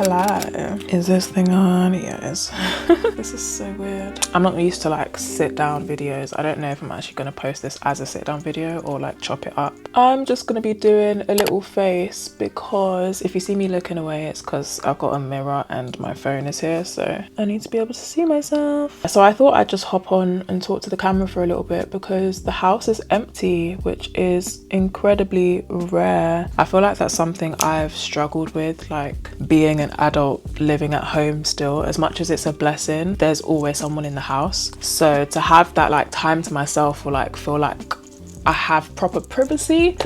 Hello. Is this thing on? Yes. This is so weird. I'm not used to like sit down videos. I don't know if I'm actually going to post this as a sit down video or like chop it up. I'm just going to be doing a little face because if you see me looking away, it's because I've got a mirror and my phone is here, so I need to be able to see myself. So I thought I'd just hop on and talk to the camera for a little bit because the house is empty, which is incredibly rare. I feel like that's something I've struggled with, like being an adult living at home still. As much as it's a blessing, there's always someone in the house. So to have that like time to myself or like feel like I have proper privacy,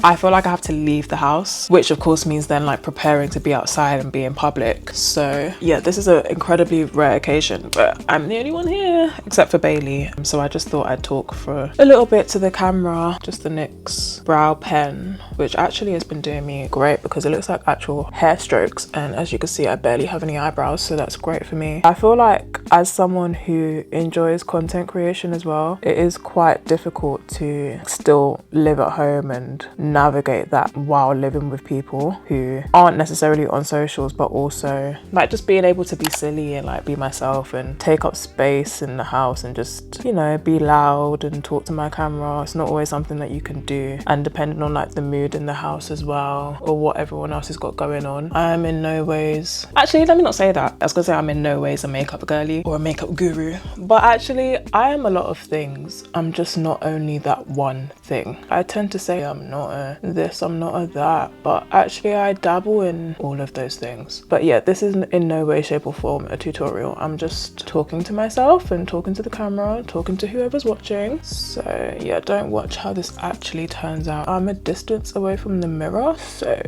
I feel like I have to leave the house, which of course means then like preparing to be outside and be in public. So yeah, this is an incredibly rare occasion, but I'm the only one here except for Bailey. So I just thought I'd talk for a little bit to the camera. Just the NYX brow pen, which actually has been doing me great because it looks like actual hair strokes. And as you can see, I barely have any eyebrows, so that's great for me. I feel like as someone who enjoys content creation as well, it is quite difficult to still live at home and navigate that while living with people who aren't necessarily on socials, but also like just being able to be silly and like be myself and take up space in the house and just, you know, be loud and talk to my camera. It's not always something that you can do, and depending on like the mood in the house as well or what everyone else has got going on. I'm in no ways, actually let me not say that, I was gonna say I'm in no ways a makeup girly or a makeup guru, but actually I am a lot of things. I'm just not only that one thing. I tend to say I'm not a this, I'm not a that, but actually I dabble in all of those things. But yeah, this is in no way, shape or form a tutorial. I'm just talking to myself and talking to the camera, talking to whoever's watching. So yeah, don't watch how this actually turns out. I'm a distance away from the mirror, so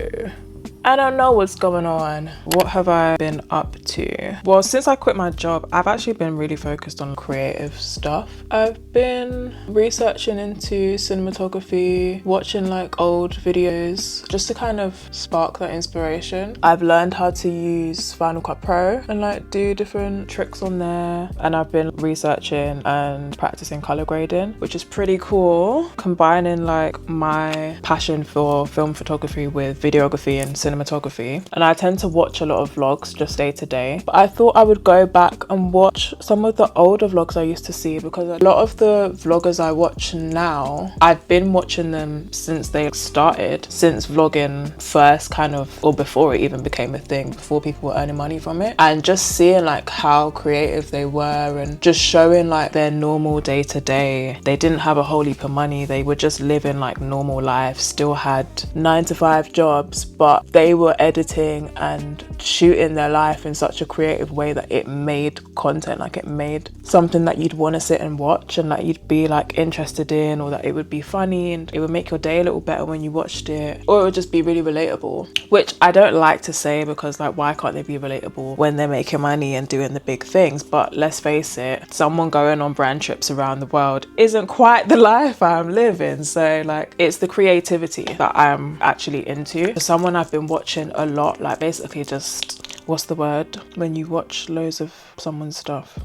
I don't know what's going on. What have I been up to? Well, since I quit my job, I've actually been really focused on creative stuff. I've been researching into cinematography, watching like old videos just to kind of spark that inspiration. I've learned how to use Final Cut Pro and like do different tricks on there. And I've been researching and practicing color grading, which is pretty cool. Combining like my passion for film photography with videography and cinematography. And I tend to watch a lot of vlogs just day to day, but I thought I would go back and watch some of the older vlogs I used to see, because a lot of the vloggers I watch now, I've been watching them since they started, since vlogging first kind of, or before it even became a thing, before people were earning money from it, and just seeing like how creative they were and just showing like their normal day to day. They didn't have a whole heap of money, they were just living like normal life, still had 9-to-5 jobs, but they were editing and shooting their life in such a creative way that it made content, like it made something that you'd want to sit and watch and that you'd be like interested in, or that it would be funny and it would make your day a little better when you watched it, or it would just be really relatable, which I don't like to say because like why can't they be relatable when they're making money and doing the big things? But let's face it, someone going on brand trips around the world isn't quite the life I'm living. So like it's the creativity that I'm actually into. For someone I've been watching a lot, like basically just, what's the word when you watch loads of someone's stuff?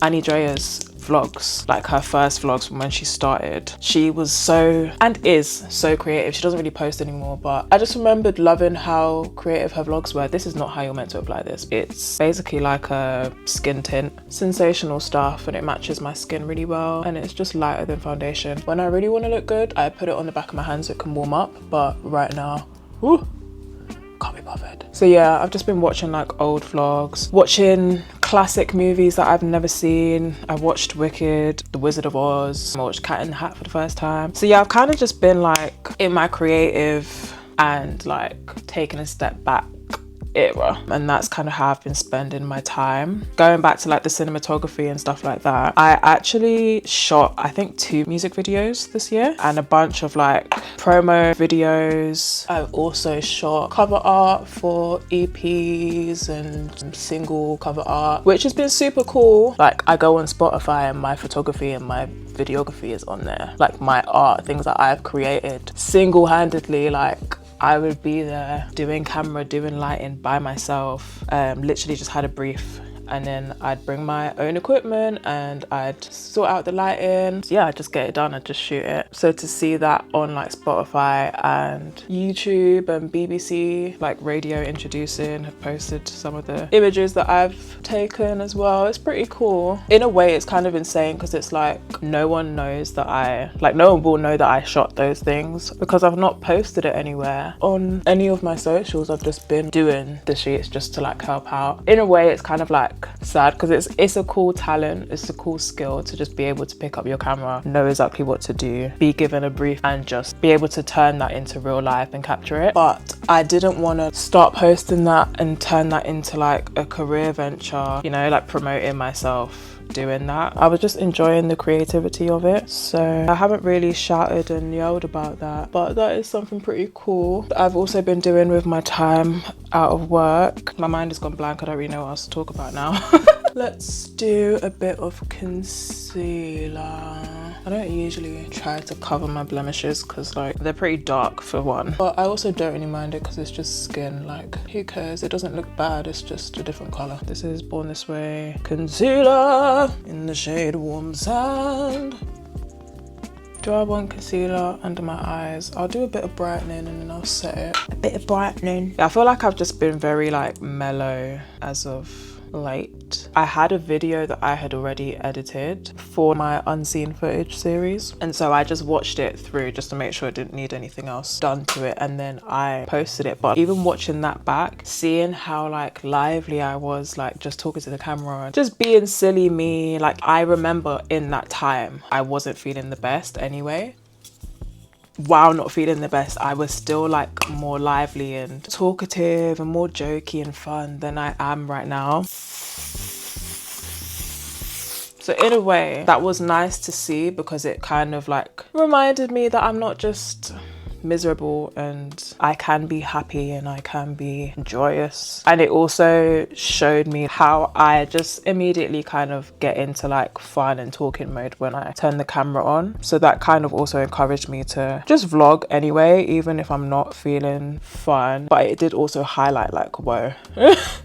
Annie Drea's vlogs, like her first vlogs from when she started, she was so, and is so creative. She doesn't really post anymore, but I just remembered loving how creative her vlogs were. This is not how you're meant to apply this. It's basically like a skin tint, sensational stuff, and it matches my skin really well, and it's just lighter than foundation. When I really want to look good, I put it on the back of my hand so it can warm up, but right now, woo, can't be bothered. So yeah, I've just been watching like old vlogs, watching classic movies that I've never seen. I watched Wicked, The Wizard of Oz, I watched Cat in the Hat for the first time. So yeah, I've kind of just been like in my creative and like taking a step back era, and that's kind of how I've been spending my time. Going back to like the cinematography and stuff like that, I actually shot I think 2 music videos this year and a bunch of like promo videos. I've also shot cover art for EPs and single cover art, which has been super cool. Like I go on Spotify and my photography and my videography is on there, like my art, things that I've created single-handedly. Like I would be there doing camera, doing lighting by myself. Literally just had a brief and then I'd bring my own equipment and I'd sort out the lighting. Yeah, I'd just get it done, I'd just shoot it. So to see that on like Spotify and YouTube and BBC, like radio introducing, have posted some of the images that I've taken as well. It's pretty cool. In a way, it's kind of insane because it's like no one knows that no one will know that I shot those things because I've not posted it anywhere on any of my socials. I've just been doing the shoots just to like help out. In a way, it's kind of like sad because it's a cool talent, it's a cool skill to just be able to pick up your camera, know exactly what to do, be given a brief and just be able to turn that into real life and capture it. But I didn't want to start posting that and turn that into like a career venture, you know, like promoting myself doing that. I was just enjoying the creativity of it, so I haven't really shouted and yelled about that, but that is something pretty cool. I've also been doing with my time out of work. My mind has gone blank, I don't really know what else to talk about now. Let's do a bit of concealer. I don't usually try to cover my blemishes because like they're pretty dark for one, but I also don't really mind it because it's just skin. Like who cares, it doesn't look bad, it's just a different color. This is Born This Way concealer in the shade Warm Sand. Do I want concealer under my eyes? I'll do a bit of brightening and then I'll set it. A bit of brightening. I feel like I've just been very like mellow as of late. I had a video that I had already edited for my unseen footage series, and so I just watched it through just to make sure it didn't need anything else done to it, and then I posted it. But even watching that back, seeing how like lively I was, like just talking to the camera, just being silly me, like I remember in that time I wasn't feeling the best anyway. While not feeling the best, I was still like more lively and talkative and more jokey and fun than I am right now. So in a way, that was nice to see because it kind of like reminded me that I'm not just miserable and I can be happy and I can be joyous. And it also showed me how I just immediately kind of get into like fun and talking mode when I turn the camera on. So that kind of also encouraged me to just vlog anyway, even if I'm not feeling fun. But it did also highlight like, whoa.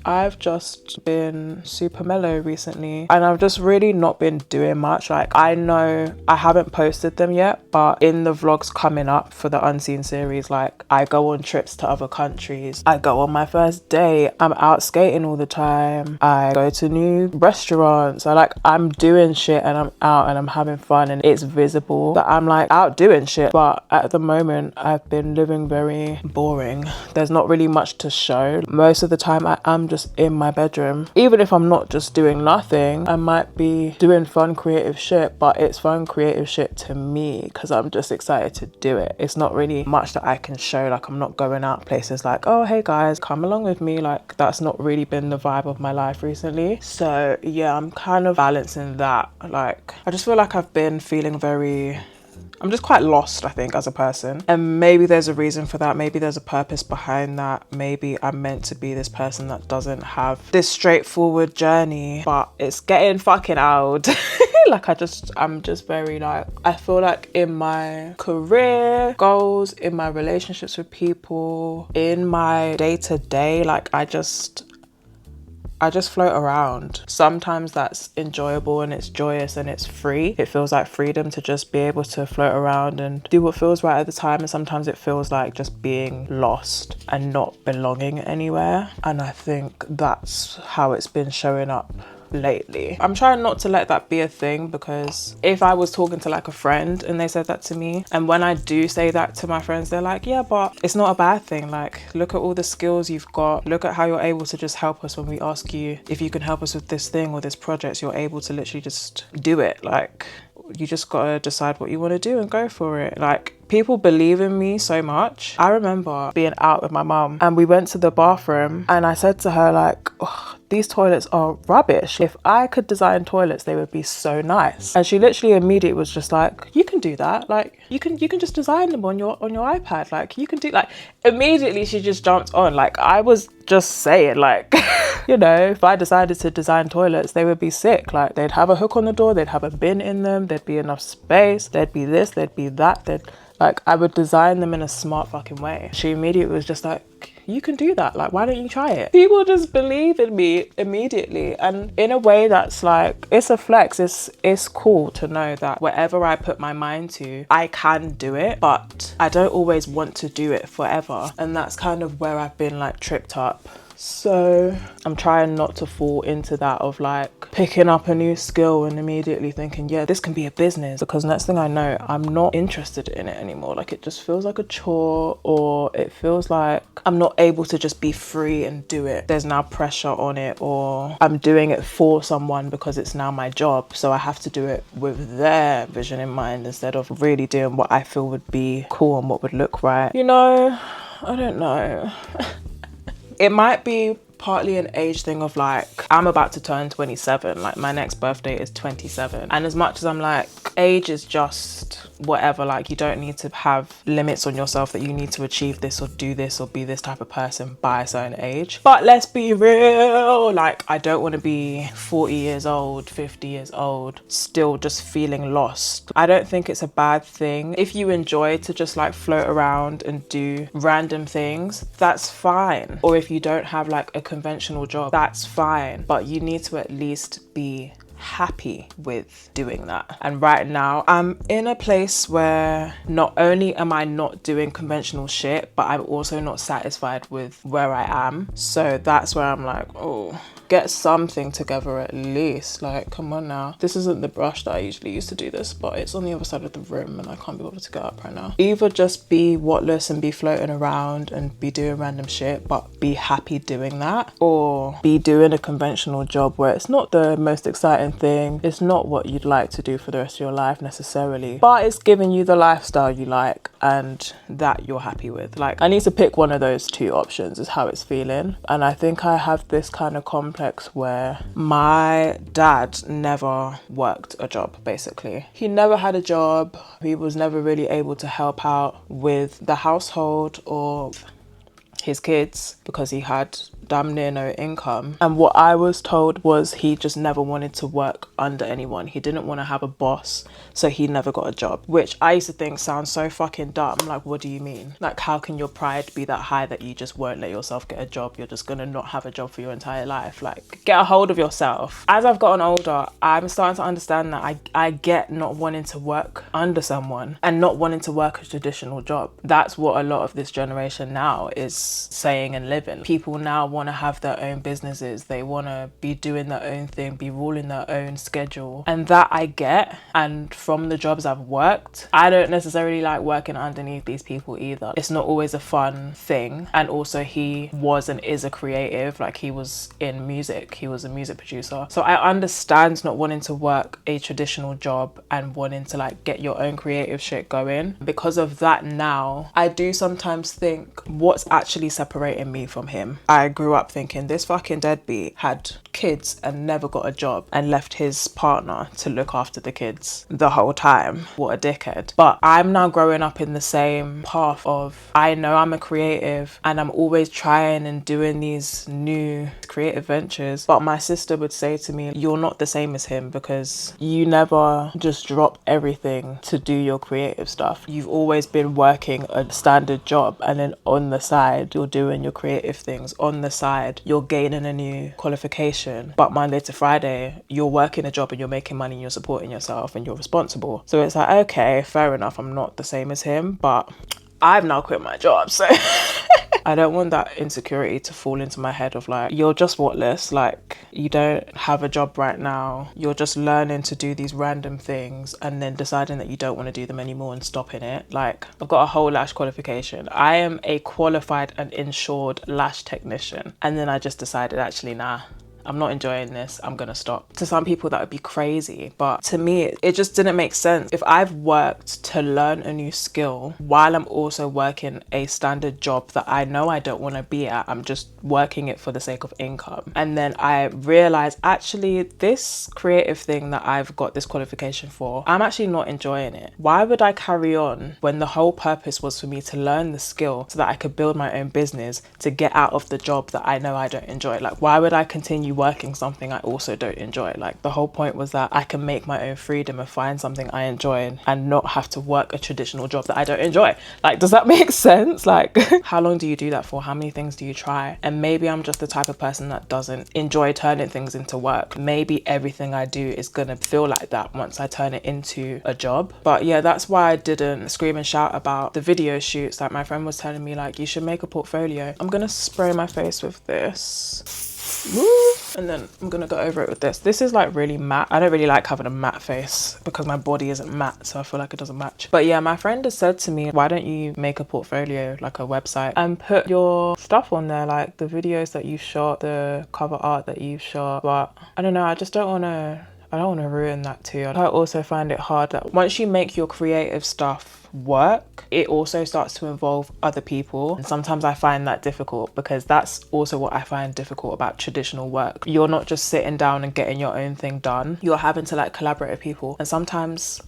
I've just been super mellow recently and I've just really not been doing much. Like I know I haven't posted them yet, but in the vlogs coming up for the unseen series, like I go on trips to other countries, I go on my first date, I'm out skating all the time, I go to new restaurants, I'm doing shit and I'm out and I'm having fun, and it's visible that I'm like out doing shit. But at the moment I've been living very boring. There's not really much to show. Most of the time I am just in my bedroom. Even if I'm not just doing nothing, I might be doing fun creative shit, but it's fun creative shit to me because I'm just excited to do it. It's not really much that I can show. Like I'm not going out places like, oh hey guys, come along with me. Like that's not really been the vibe of my life recently. So yeah, I'm kind of balancing that. Like I just feel like I've been feeling I'm just quite lost, I think, as a person. And maybe there's a reason for that. Maybe there's a purpose behind that. Maybe I'm meant to be this person that doesn't have this straightforward journey, but it's getting fucking out. Like I'm just very like, I feel like in my career goals, in my relationships with people, in my day-to-day, like I just float around. Sometimes that's enjoyable and it's joyous and it's free. It feels like freedom to just be able to float around and do what feels right at the time. And sometimes it feels like just being lost and not belonging anywhere. And I think that's how it's been showing up lately. I'm trying not to let that be a thing, because if I was talking to like a friend and they said that to me, and when I do say that to my friends, they're like, yeah, but it's not a bad thing. Like, look at all the skills you've got. Look at how you're able to just help us when we ask you if you can help us with this thing or this project. You're able to literally just do it. Like, you just gotta decide what you want to do and go for it. Like, people believe in me so much. I remember being out with my mum and we went to the bathroom and I said to her like, oh, these toilets are rubbish. If I could design toilets, they would be so nice. And she literally immediately was just like, you can do that. Like, you can just design them on your iPad. Like, you can do, like, immediately she just jumped on. Like, I was just saying, like, you know, if I decided to design toilets, they would be sick. Like, they'd have a hook on the door, they'd have a bin in them, there'd be enough space, there'd be this, there'd be that, like, I would design them in a smart fucking way. She immediately was just like, you can do that. Like, why don't you try it? People just believe in me immediately. And in a way that's like, it's a flex. It's cool to know that whatever I put my mind to, I can do it, but I don't always want to do it forever. And that's kind of where I've been like tripped up. So I'm trying not to fall into that of like picking up a new skill and immediately thinking, yeah, this can be a business, because next thing I know, I'm not interested in it anymore. Like, it just feels like a chore, or it feels like I'm not able to just be free and do it. There's now pressure on it, or I'm doing it for someone because it's now my job, so I have to do it with their vision in mind instead of really doing what I feel would be cool and what would look right. You know, I don't know. It might be partly an age thing of like, I'm about to turn 27, like my next birthday is 27. And as much as I'm like, age is just whatever, like you don't need to have limits on yourself that you need to achieve this or do this or be this type of person by a certain age. But let's be real, like I don't want to be 40 years old, 50 years old, still just feeling lost. I don't think it's a bad thing. If you enjoy to just like float around and do random things, that's fine. Or if you don't have like a conventional job, that's fine. But you need to at least be happy with doing that. And right now I'm in a place where not only am I not doing conventional shit, but I'm also not satisfied with where I am. So that's where I'm like, oh, get something together at least. Like, come on now. This isn't the brush that I usually use to do this, but it's on the other side of the room and I can't be bothered to get up right now. Either just be whatless and be floating around and be doing random shit, but be happy doing that, or be doing a conventional job where it's not the most exciting thing. It's not what you'd like to do for the rest of your life necessarily, but it's giving you the lifestyle you like and that you're happy with. Like, I need to pick one of those two options is how it's feeling. And I think I have this kind of complex where my dad never worked a job, basically. He never had a job. He was never really able to help out with the household or his kids because he had damn near no income. And what I was told was he just never wanted to work under anyone. He didn't want to have a boss, so he never got a job, which I used to think sounds so fucking dumb. Like, what do you mean? Like, how can your pride be that high that you just won't let yourself get a job? You're just gonna not have a job for your entire life. Like, get a hold of yourself. As I've gotten older, I'm starting to understand that I get not wanting to work under someone and not wanting to work a traditional job. That's what a lot of this generation now is saying and living. People now want to have their own businesses. They want to be doing their own thing, be ruling their own schedule. And that I get. And from the jobs I've worked, I don't necessarily like working underneath these people either. It's not always a fun thing. And also he was and is a creative. Like, he was in music. He was a music producer. So I understand not wanting to work a traditional job and wanting to like get your own creative shit going. Because of that now, I do sometimes think, what's actually separating me from him? I grew up thinking this fucking deadbeat had kids and never got a job and left his partner to look after the kids the whole time. What a dickhead. But I'm now growing up in the same path of, I know I'm a creative and I'm always trying and doing these new creative ventures. But my sister would say to me, you're not the same as him because you never just drop everything to do your creative stuff. You've always been working a standard job, and then on the side you're doing your creative things. On the side you're gaining a new qualification, but Monday to Friday you're working a job and you're making money and you're supporting yourself and you're responsible. So it's like, okay, fair enough, I'm not the same as him, but I've now quit my job, so I don't want that insecurity to fall into my head of like, you're just whatless, like you don't have a job right now, you're just learning to do these random things and then deciding that you don't want to do them anymore and stopping it. Like, I've got a whole lash qualification. I am a qualified and insured lash technician, and then I just decided, actually, nah, I'm not enjoying this, I'm gonna stop. To some people that would be crazy, but to me it just didn't make sense. If I've worked to learn a new skill while I'm also working a standard job that I know I don't want to be at, I'm just working it for the sake of income, and then I realize, actually, this creative thing that I've got this qualification for, I'm actually not enjoying it. Why would I carry on when the whole purpose was for me to learn the skill so that I could build my own business to get out of the job that I know I don't enjoy? Like, why would I continue working something I also don't enjoy. Like the whole point was that I can make my own freedom and find something I enjoy and not have to work a traditional job that I don't enjoy. Like, does that make sense? Like, how long do you do that for? How many things do you try? And maybe I'm just the type of person that doesn't enjoy turning things into work. Maybe everything I do is gonna feel like that once I turn it into a job. But yeah, that's why I didn't scream and shout about the video shoots. Like my friend was telling me, like, you should make a portfolio. I'm gonna spray my face with this. And then I'm gonna go over it with this. This is like really matte. I don't really like having a matte face because my body isn't matte, so I feel like it doesn't match. But yeah, my friend has said to me, why don't you make a portfolio, like a website, and put your stuff on there, like the videos that you've shot, the cover art that you've shot. But I don't know, I just don't wanna, I don't want to ruin that too. I also find it hard that once you make your creative stuff work, it also starts to involve other people. And sometimes I find that difficult because that's also what I find difficult about traditional work. You're not just sitting down and getting your own thing done. You're having to like collaborate with people. And sometimes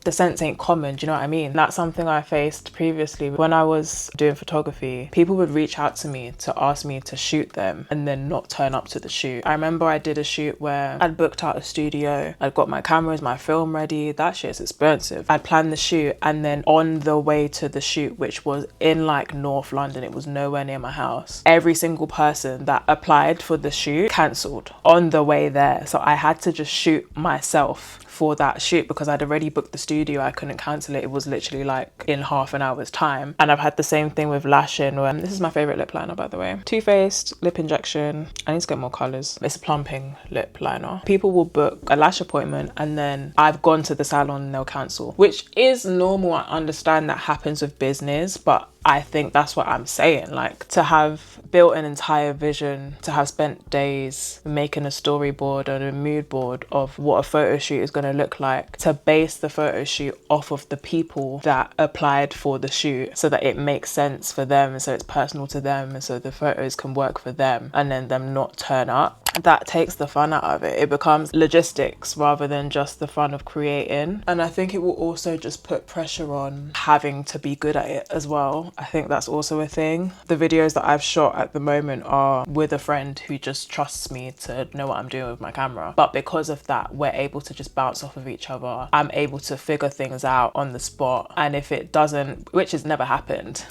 the sense ain't common, do you know what I mean? That's something I faced previously when I was doing photography. People would reach out to me to ask me to shoot them and then not turn up to the shoot. I remember I did a shoot where I'd booked out a studio, I'd got my cameras, my film ready. That shit's expensive. I'd planned the shoot, and then on the way to the shoot, which was in like North London, it was nowhere near my house, every single person that applied for the shoot cancelled on the way there. So I had to just shoot myself for that shoot because I'd already booked the studio. I couldn't cancel it. It was literally like in half an hour's time. And I've had the same thing with lashing. This is my favorite lip liner, by the way. Too Faced lip injection. I need to get more colors. It's a plumping lip liner. People will book a lash appointment and then I've gone to the salon and they'll cancel, which is normal. I understand that happens with business, but I think that's what I'm saying. Like, to have built an entire vision, to have spent days making a storyboard and a mood board of what a photo shoot is going to look like, to base the photo shoot off of the people that applied for the shoot so that it makes sense for them and so it's personal to them and so the photos can work for them, and then them not turn up. That takes the fun out of it. It becomes logistics rather than just the fun of creating. And I think it will also just put pressure on having to be good at it as well. I think that's also a thing. The videos that I've shot at the moment are with a friend who just trusts me to know what I'm doing with my camera. But because of that, we're able to just bounce off of each other. I'm able to figure things out on the spot. And if it doesn't, which has never happened,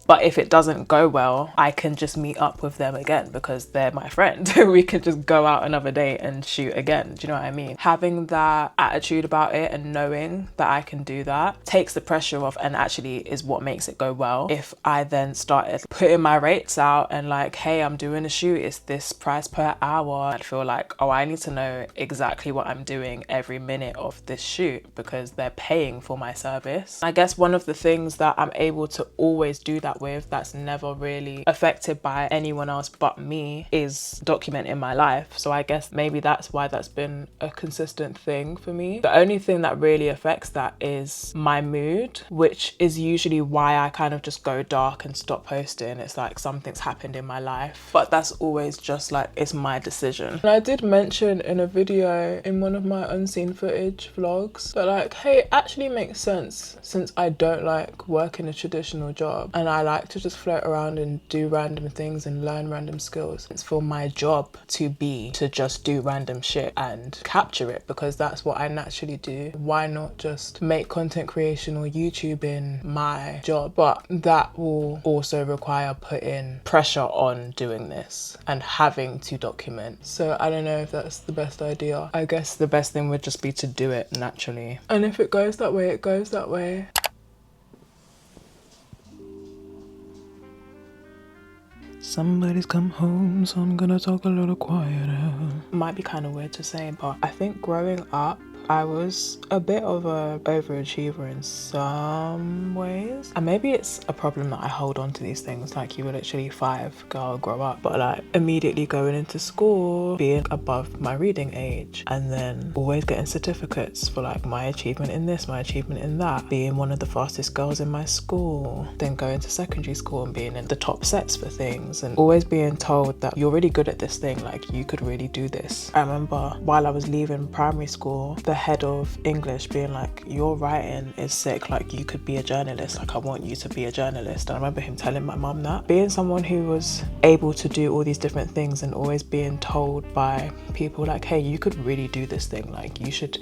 but if it doesn't go well, I can just meet up with them again because they're my friend. We can just go out another day and shoot again. Do you know what I mean? Having that attitude about it and knowing that I can do that takes the pressure off, and actually is what makes it go well. If I then started putting my rates out and like, hey, I'm doing a shoot, it's this price per hour, I'd feel like, oh, I need to know exactly what I'm doing every minute of this shoot because they're paying for my service. I guess one of the things that I'm able to always do that with, that's never really affected by anyone else but me, is documenting my life. So I guess maybe that's why that's been a consistent thing for me. The only thing that really affects that is my mood, which is usually why I kind of just go dark and stop posting. It's like something's happened in my life, but that's always just like, it's my decision. And I did mention in a video in one of my unseen footage vlogs that like, hey, it actually makes sense since I don't like working a traditional job and I like to just float around and do random things and learn random skills. It's for my job to just do random shit and capture it because that's what I naturally do. Why not just make content creation or YouTubing my job? But that will also require putting pressure on doing this and having to document. So I don't know if that's the best idea. I guess the best thing would just be to do it naturally. And if it goes that way, it goes that way. Somebody's come home, so I'm gonna talk a little quieter. Might be kind of weird to say, but I think growing up, I was a bit of a overachiever in some ways. And maybe it's a problem that I hold on to these things. Like, you were literally 5, girl, grow up. But like, immediately going into school, being above my reading age, and then always getting certificates for like my achievement in this, my achievement in that, being one of the fastest girls in my school, then going to secondary school and being in the top sets for things, and always being told that you're really good at this thing, like you could really do this. I remember while I was leaving primary school, the head of English being like, your writing is sick, like you could be a journalist, like I want you to be a journalist. And I remember him telling my mum that. Being someone who was able to do all these different things and always being told by people like, hey, you could really do this thing, like you should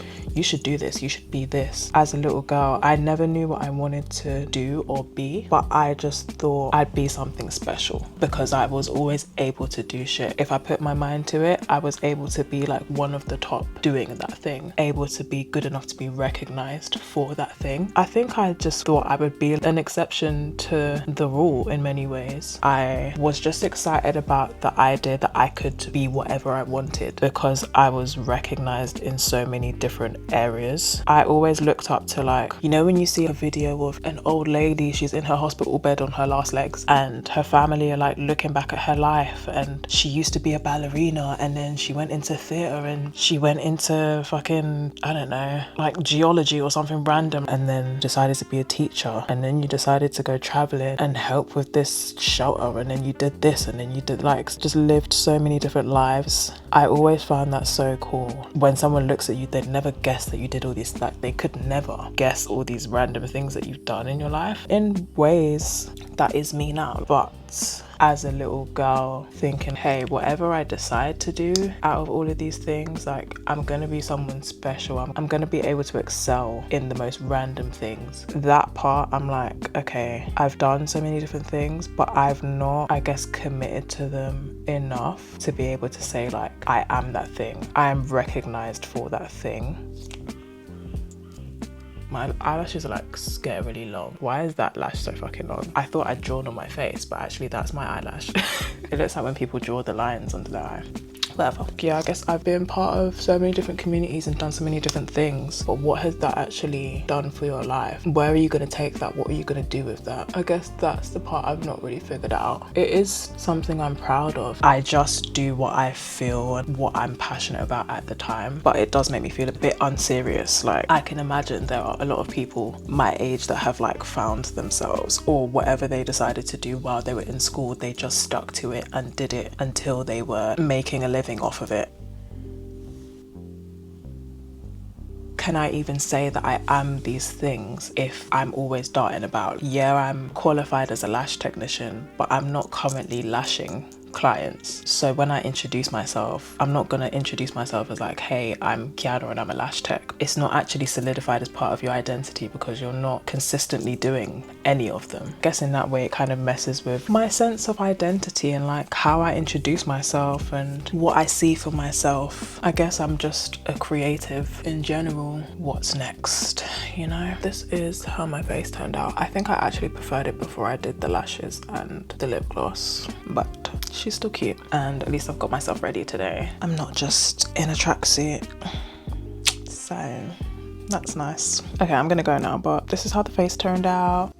do this, you should be this. As a little girl, I never knew what I wanted to do or be, but I just thought I'd be something special because I was always able to do shit. If I put my mind to it, I was able to be like one of the top doing that thing, able to be good enough to be recognized for that thing. I think I just thought I would be an exception to the rule in many ways. I was just excited about the idea that I could be whatever I wanted because I was recognized in so many different areas. I always looked up to, like, you know when you see a video of an old lady, she's in her hospital bed on her last legs and her family are like looking back at her life, and she used to be a ballerina and then she went into theatre and she went into fucking, I don't know, like geology or something random, and then decided to be a teacher, and then you decided to go traveling and help with this shelter, and then you did this, and then you did, like, just lived so many different lives. I always found that so cool. When someone looks at you, they'd never guess that you did all these, like they could never guess all these random things that you've done in your life. In ways, that is me now. But as a little girl thinking, hey, whatever I decide to do out of all of these things, like I'm gonna be someone special, I'm gonna be able to excel in the most random things. That part, I'm like, okay, I've done so many different things, but I've not, I guess, committed to them enough to be able to say like, I am that thing, I am recognized for that thing. My eyelashes are like getting really long. Why is that lash so fucking long? I thought I'd drawn on my face, but actually that's my eyelash. It looks like when people draw the lines under their eye. Whatever. Yeah, I guess I've been part of so many different communities and done so many different things, but what has that actually done for your life? Where are you going to take that? What are you going to do with that? I guess that's the part I've not really figured out. It is something I'm proud of. I just do what I feel and what I'm passionate about at the time, but it does make me feel a bit unserious. Like, I can imagine there are a lot of people my age that have like found themselves, or whatever they decided to do while they were in school, they just stuck to it and did it until they were making a living off of it. Can I even say that I am these things if I'm always darting about? Yeah, I'm qualified as a lash technician, but I'm not currently lashing clients. So when I introduce myself, I'm not gonna introduce myself as like, hey, I'm Kiana and I'm a lash tech. It's not actually solidified as part of your identity because you're not consistently doing any of them. I guess in that way it kind of messes with my sense of identity and like how I introduce myself and what I see for myself. I guess I'm just a creative in general. What's next, you know? This is how my face turned out. I think I actually preferred it before I did the lashes and the lip gloss, but she's still cute, and at least I've got myself ready today. I'm not just in a tracksuit, so that's nice. Okay, I'm gonna go now, but this is how the face turned out.